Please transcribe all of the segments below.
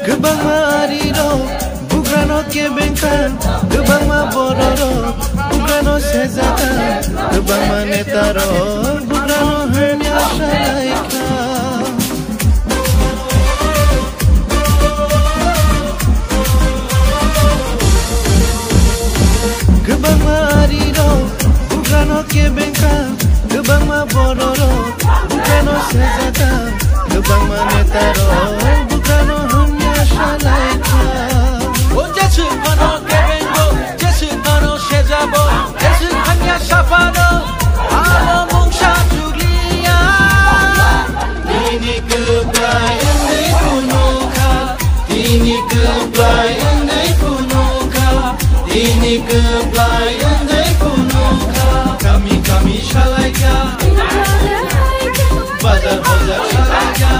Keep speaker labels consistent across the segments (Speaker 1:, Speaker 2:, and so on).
Speaker 1: Gebang mariro bugrano kebenkan gebang mabororo bugrano sezata gebang manetaro bugrano hanya salaika gebang mariro bugrano kebenkan gebang mabororo bugrano sezata gebang manetaro bugrano hanya salaika
Speaker 2: Jesi ano kebengo, Jesi ano shezabo, Jesi hanya safano, alo mungsha julia. Ini kebayan di punuka, ini kebayan di punuka, ini kebayan di punuka. Kami shalaika, bazar shalaika.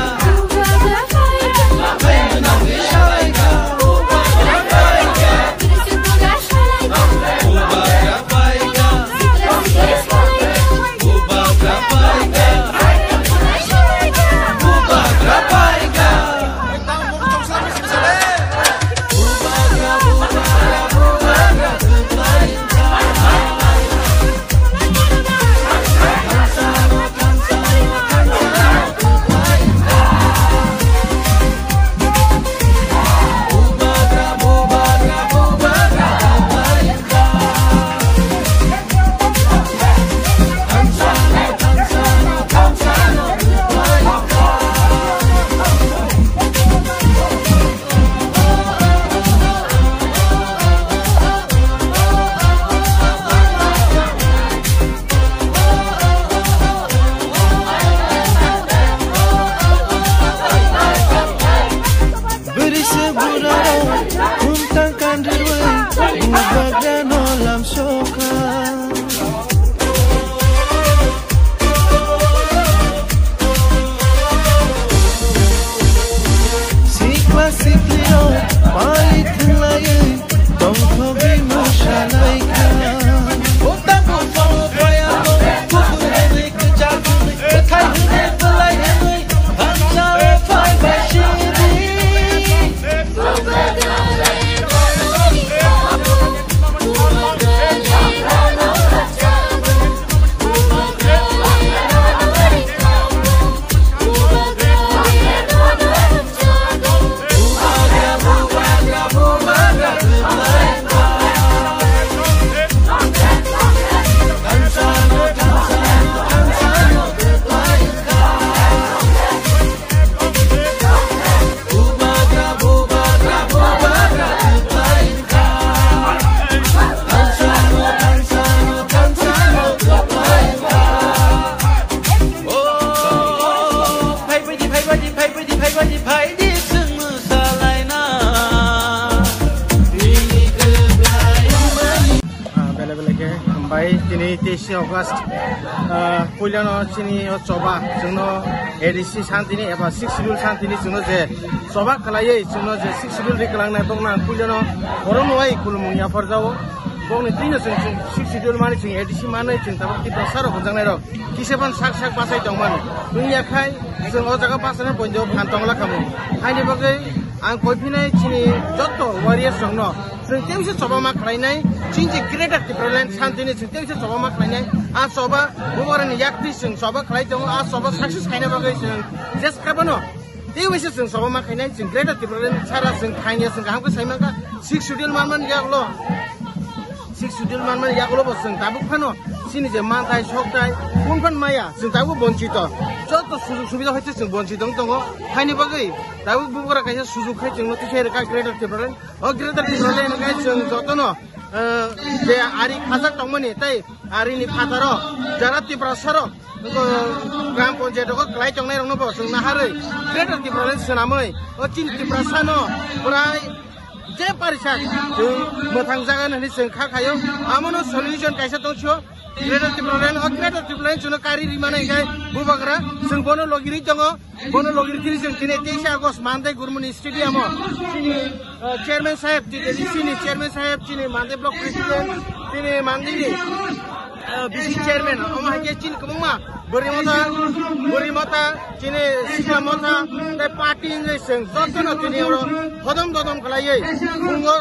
Speaker 3: Ini 23 August Puliano sini coba jono edisi santini apa 6 schedule santini jono je coba kalai jono je 6 schedule dikelang na tong na Puliano orang wai kulumunya perjau bong ni tina sing 6 schedule mani sing edisi mana sing tabak kita saro bujang na ro kiseban sak pasai tong man dunia khai sing o jaga pasane ponjo khantong la kamu haini bagai ang koipinai sini joto warrior songno sing temse coba mak lainai cinci greater difference santini sing temse coba mak lainai a coba bubaran yakti sing coba khlai tong a coba success kaina bagai sing just kabano Ini wes sing coba mak lainai sing greater difference cara sing kaina sing hamka saimaka 6 schedule man yak lo 6 schedule man yak lo bos sing tabuk phano sini je mantai soktai punpan maya sing tabu boncito joto sujug subida hoite sing boncito tongo haini bagai tabu bubura kaisa sujug khai sing noti chere ka greater difference o greater difference kai sing joto no je ari khajak tongmani tai ari ni phataro jara tiprasaro gram panchayat ko klai chongnai rong no bo sing naharei greater difference sanamai o chin tiprasano prai je parisak sing mothang jaga nani sing kha khayo amono solution kaisa tongcho greater difference jono kari rimana kai bubagra sing bono logiri jongo bono logiri tiri sing tine 23 August mandai gurmuni stadium sini chairman sahib chini chairman sahib chini mandai block president chini mandiri BC chairman ama hake chin kumma bori mata chini sikla mata te party ngai seng jotno chini oro hodom khalai bungo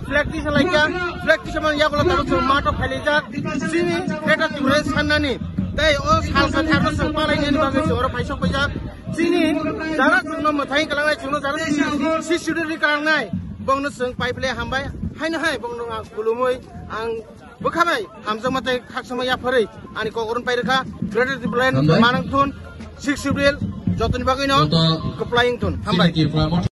Speaker 3: flexi salaiya flexi man yagola taru mato khalija chini eta turen sanani dai o salsa tharno sang palai ni bagai oro paisa paisa chini jara chungno mathai kalangai chungno jara si student kalangai bongno sang paiple hambai haino hai bongno kulumoi ang bukabai hamjang mate khaksama ya phari ani kogoron pairkha greater plan manang thun 6 April jotoni bagino koplying thun hambai